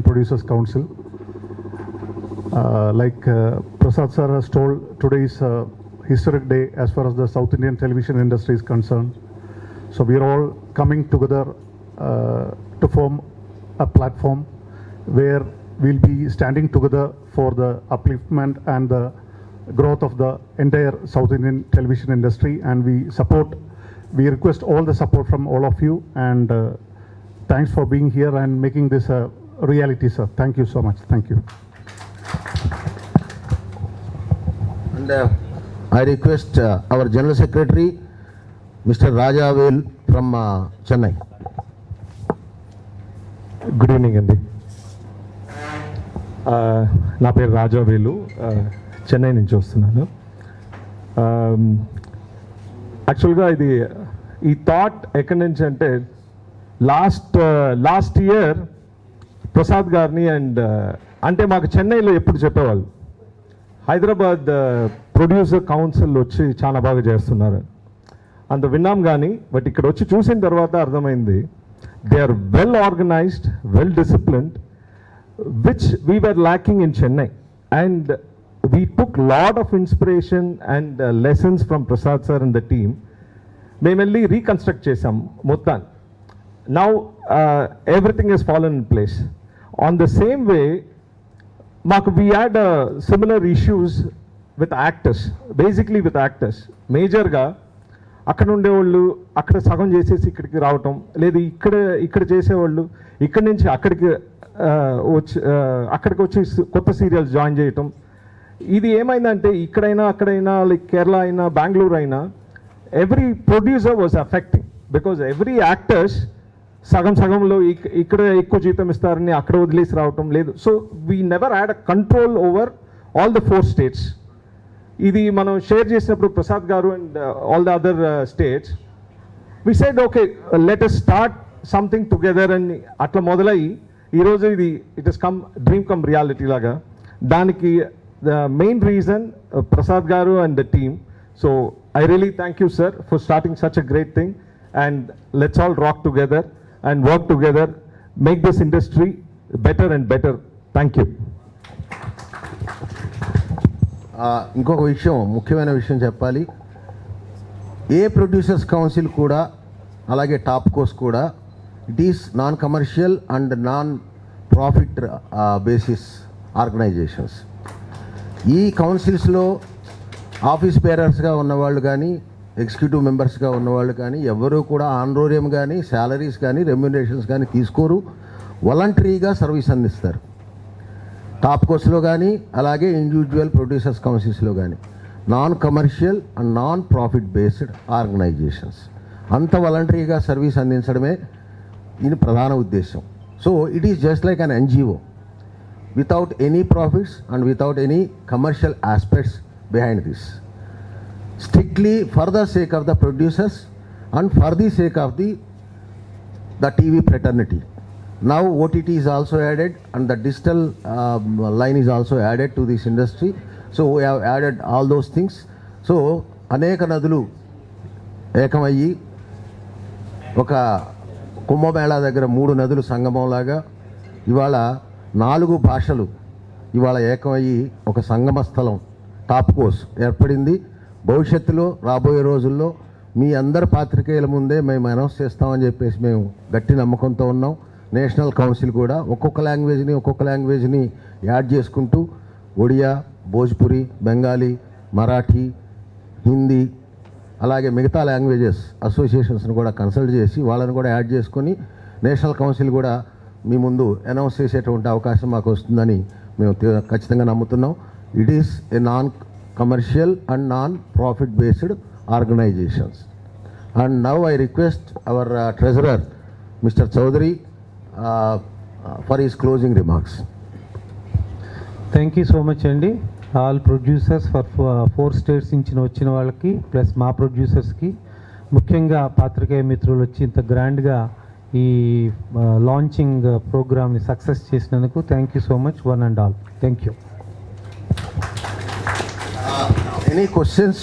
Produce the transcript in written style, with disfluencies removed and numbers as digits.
Producers Council. Like Prasad sir has told, today is a historic day as far as the South Indian television industry is concerned. So we are all coming together to form a platform where we'll be standing together for the upliftment and the growth of the entire South Indian television industry, and we request all the support from all of you, and thanks for being here and making this a reality, sir. Thank you so much. Thank you. And I request our General Secretary, Mr. Raja Vel from Chennai. Good evening అండి. నా పేరు రాజా వేలు, చెన్నై నుంచి వస్తున్నాను. యాక్చువల్గా ఈ thought ఎక్కడి నుంచి అంటే లాస్ట్ ఇయర్ ప్రసాద్ గారిని అంటే మాకు చెన్నైలో ఎప్పుడు చెప్పేవాళ్ళు హైదరాబాద్ ప్రొడ్యూసర్ కౌన్సిల్ వచ్చి చాలా బాగా చేస్తున్నారు అంత విన్నాం, కానీ బట్ ఇక్కడ వచ్చి చూసిన తర్వాత అర్థమైంది they are well organized, well disciplined, which we were lacking in Chennai, and we took lot of inspiration and lessons from Prasad sir and the team. Mainly reconstruct chesam mottan. Now everything has fallen in place. On the same way, we had similar issues with actors, basically with actors. Major ga అక్కడ ఉండేవాళ్ళు అక్కడ సగం చేసేసి ఇక్కడికి రావటం, లేదు ఇక్కడ చేసేవాళ్ళు ఇక్కడి నుంచి అక్కడికి వచ్చి కొత్త సీరియల్స్ జాయిన్ చేయటం. ఇది ఏమైందంటే ఇక్కడైనా అక్కడైనా లైక్ కేరళ అయినా బెంగళూరు అయినా every producer was affecting, because every actors సగంలో ఇక్కడ ఎక్కువ జీతం ఇస్తారని అక్కడ వదిలేసి రావటం లేదు. So we never had a control over all the 4 states. ఇది మనం షేర్ చేసినప్పుడు Prasad garu and all the other states we said okay let us start something together అని అట్లా మొదలయ్యి ఈరోజు it is dream come reality లాగా. దానికి the main reason Prasad garu and the team. So I really thank you sir for starting such a great thing, and let's all rock together and work together, make this industry better and better. Thank you. ఇంకొక విషయం, ముఖ్యమైన విషయం చెప్పాలి. ఏ producers council కూడా అలాగే top course కూడా it is non commercial and non profit basis organisations. ఈ కౌన్సిల్స్లో ఆఫీస్ బేరర్స్గా ఉన్నవాళ్ళు కానీ ఎగ్జిక్యూటివ్ మెంబర్స్గా ఉన్నవాళ్ళు కానీ ఎవరు కూడా ఆనరోరియం కానీ శాలరీస్ కానీ రెమ్యునరేషన్స్ కానీ తీసుకోరు, వాలంటరీగా సర్వీస్ అందిస్తారు. టాప్ కోర్స్లో కానీ అలాగే ఇండివిజువల్ ప్రొడ్యూసర్స్ కౌన్సిల్స్లో కానీ non commercial and non profit based organisations. అంత వాలంటరీగా సర్వీస్ అందించడమే దీని ప్రధాన ఉద్దేశం. So it is just like an NGO without any profits and without any commercial aspects behind this, strictly for the sake of the producers and for the sake of the TV fraternity. Now OTT is also added and the digital line is also added to this industry. So we have added all those things. So అనేక నదులు ఏకమయ్యి ఒక కుంభమేళా దగ్గర 3 నదులు సంగమంలాగా ఇవాళ 4 భాషలు ఇవాళ ఏకమయ్యి ఒక సంగమ స్థలం టాప్ కోర్స్ ఏర్పడింది. భవిష్యత్తులో రాబోయే రోజుల్లో మీ అందరి పాత్రికేయుల ముందే మేము అనౌన్స్ చేస్తామని చెప్పేసి మేము గట్టి నమ్మకంతో ఉన్నాం. నేషనల్ కౌన్సిల్ కూడా ఒక్కొక్క లాంగ్వేజ్ని యాడ్ చేసుకుంటూ ఒడియా, భోజ్పురి, బెంగాలీ, మరాఠీ, హిందీ అలాగే మిగతా లాంగ్వేజెస్ అసోసియేషన్స్ని కూడా కన్సల్ట్ చేసి వాళ్ళని కూడా యాడ్ చేసుకొని నేషనల్ కౌన్సిల్ కూడా మీ ముందు అనౌన్స్ చేసేటువంటి అవకాశం మాకు వస్తుందని మేము ఖచ్చితంగా నమ్ముతున్నాం. It is a non commercial and non profit based organisations. And now I request our treasurer mister Chaudhary for his closing remarks. Thank you so much అండి. ఆల్ ప్రొడ్యూసర్స్ ఫర్ 4 states నుంచి వచ్చిన వాళ్ళకి ప్లస్ మా ప్రొడ్యూసర్స్కి, ముఖ్యంగా పాత్రికేయ మిత్రులు వచ్చి ఇంత గ్రాండ్గా ఈ లాంచింగ్ ప్రోగ్రామ్ని సక్సెస్ చేసినందుకు thank you so much one and all. Thank you. Any questions?